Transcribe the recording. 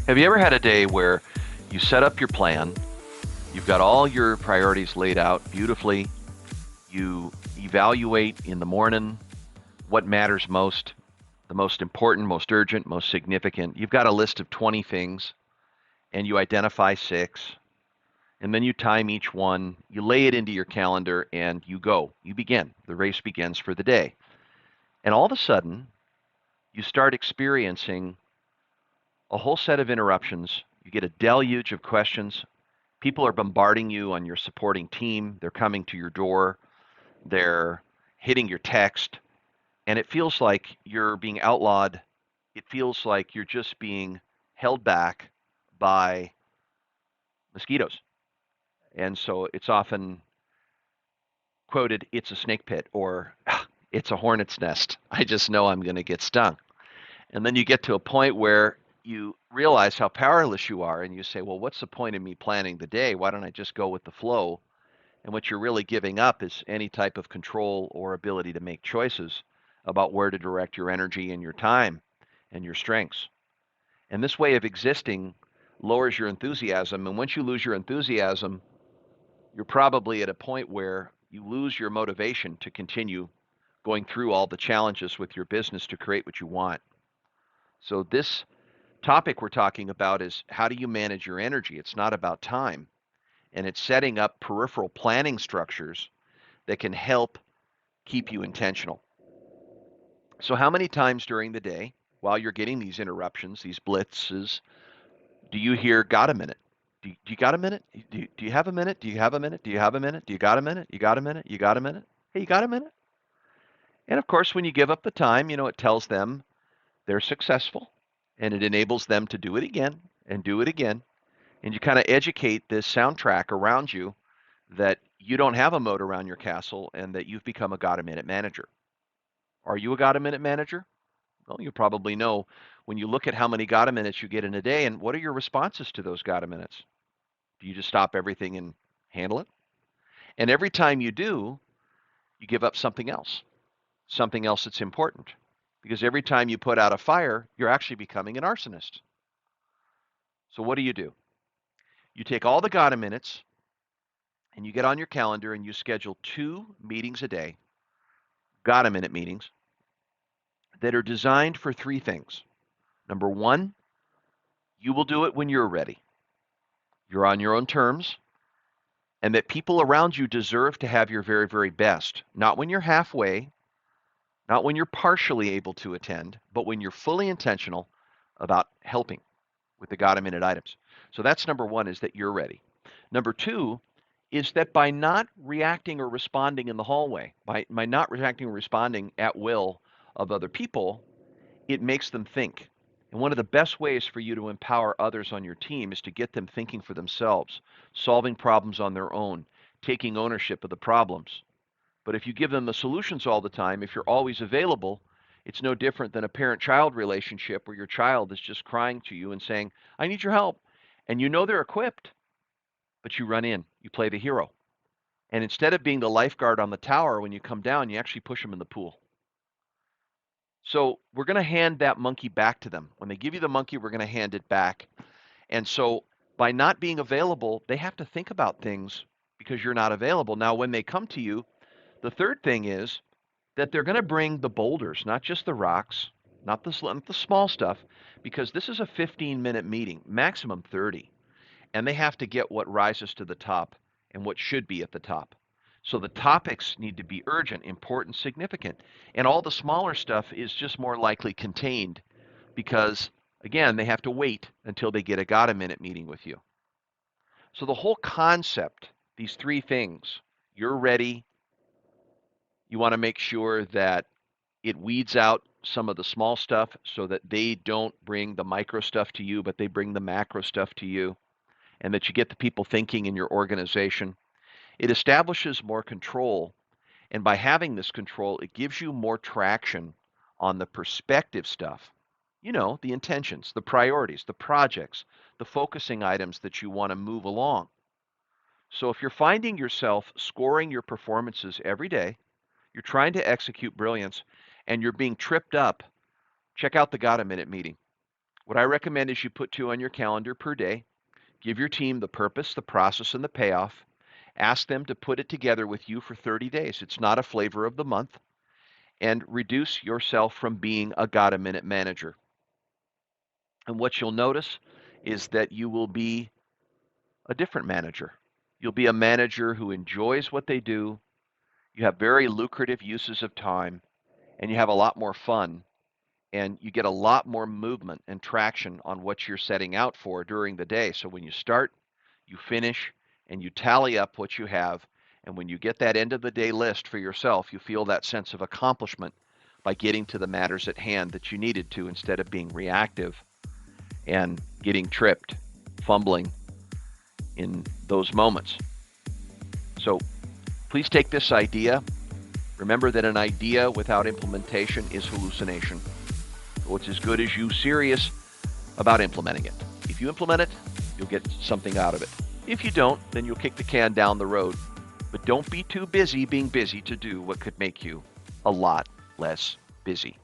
Have you ever had a day where you set up your plan, you've got all your priorities laid out beautifully, you evaluate in the morning what matters most, the most important, most urgent, most significant. You've got a list of 20 things and you identify six, and then you time each one, you lay it into your calendar, and you go. You begin. The race begins for the day. And all of a sudden, you start experiencing a whole set of interruptions. You get a deluge of questions. People are bombarding you on your supporting team. They're coming to your door. They're hitting your text. And it feels like you're being outlawed. It feels like you're just being held back by mosquitoes. And so it's often quoted, it's a snake pit, or it's a hornet's nest. I just know I'm going to get stung. And then you get to a point where you realize how powerless you are, and you say, well, what's the point of me planning the day? Why don't I just go with the flow? And what you're really giving up is any type of control or ability to make choices about where to direct your energy and your time and your strengths. And this way of existing lowers your enthusiasm. And once you lose your enthusiasm, you're probably at a point where you lose your motivation to continue going through all the challenges with your business to create what you want. So this topic we're talking about is how do you manage your energy? It's not about time. And it's setting up peripheral planning structures that can help keep you intentional. So how many times during the day, while you're getting these interruptions, these blitzes, do you hear, got a minute? Do you got a minute? Do you have a minute? Do you have a minute? Do you have a minute? Do you got a minute? You got a minute? You got a minute? Hey, you got a minute? And of course, when you give up the time, it tells them they're successful and it enables them to do it again and do it again. And you kind of educate this soundtrack around you that you don't have a moat around your castle and that you've become a got a minute manager. Are you a got a minute manager? Well, you probably know when you look at how many got a minutes you get in a day and what are your responses to those got a minutes? Do you just stop everything and handle it? And every time you do, you give up something else that's important. Because every time you put out a fire, you're actually becoming an arsonist. So what do? You take all the got a minutes and you get on your calendar and you schedule 2 meetings a day, got a minute meetings, that are designed for 3 things. Number one, you will do it when you're ready. You're on your own terms, and that people around you deserve to have your very, very best. Not when you're halfway, not when you're partially able to attend, but when you're fully intentional about helping with the got a minute items. So that's number one, is that you're ready. Number two is that by not reacting or responding in the hallway, by not reacting or responding at will of other people, it makes them think. And one of the best ways for you to empower others on your team is to get them thinking for themselves, solving problems on their own, taking ownership of the problems. But if you give them the solutions all the time, if you're always available, it's no different than a parent-child relationship where your child is just crying to you and saying, I need your help. And you know they're equipped, but you run in, you play the hero. And instead of being the lifeguard on the tower, when you come down, you actually push them in the pool. So we're going to hand that monkey back to them. When they give you the monkey, we're going to hand it back. And so by not being available, they have to think about things because you're not available. Now, when they come to you, the third thing is that they're going to bring the boulders, not just the rocks, not the small stuff, because this is a 15-minute meeting, maximum 30. And they have to get what rises to the top and what should be at the top. So the topics need to be urgent, important, significant. And all the smaller stuff is just more likely contained because, again, they have to wait until they get a got a minute meeting with you. So the whole concept, these 3 things, you're ready. You want to make sure that it weeds out some of the small stuff so that they don't bring the micro stuff to you, but they bring the macro stuff to you, and that you get the people thinking in your organization. It establishes more control, and by having this control, it gives you more traction on the perspective stuff. The intentions, the priorities, the projects, the focusing items that you want to move along. So if you're finding yourself scoring your performances every day, you're trying to execute brilliance, and you're being tripped up, check out the Got a Minute meeting. What I recommend is you put 2 on your calendar per day. Give your team the purpose, the process, and the payoff. Ask them to put it together with you for 30 days. It's not a flavor of the month. And reduce yourself from being a got-a-minute manager. And what you'll notice is that you will be a different manager. You'll be a manager who enjoys what they do. You have very lucrative uses of time, and you have a lot more fun, and you get a lot more movement and traction on what you're setting out for during the day. So when you start, you finish, and you tally up what you have. And when you get that end of the day list for yourself, you feel that sense of accomplishment by getting to the matters at hand that you needed to, instead of being reactive and getting tripped, fumbling in those moments. So please take this idea. Remember that an idea without implementation is hallucination. So it's as good as you serious about implementing it. If you implement it, you'll get something out of it. If you don't, then you'll kick the can down the road. But don't be too busy being busy to do what could make you a lot less busy.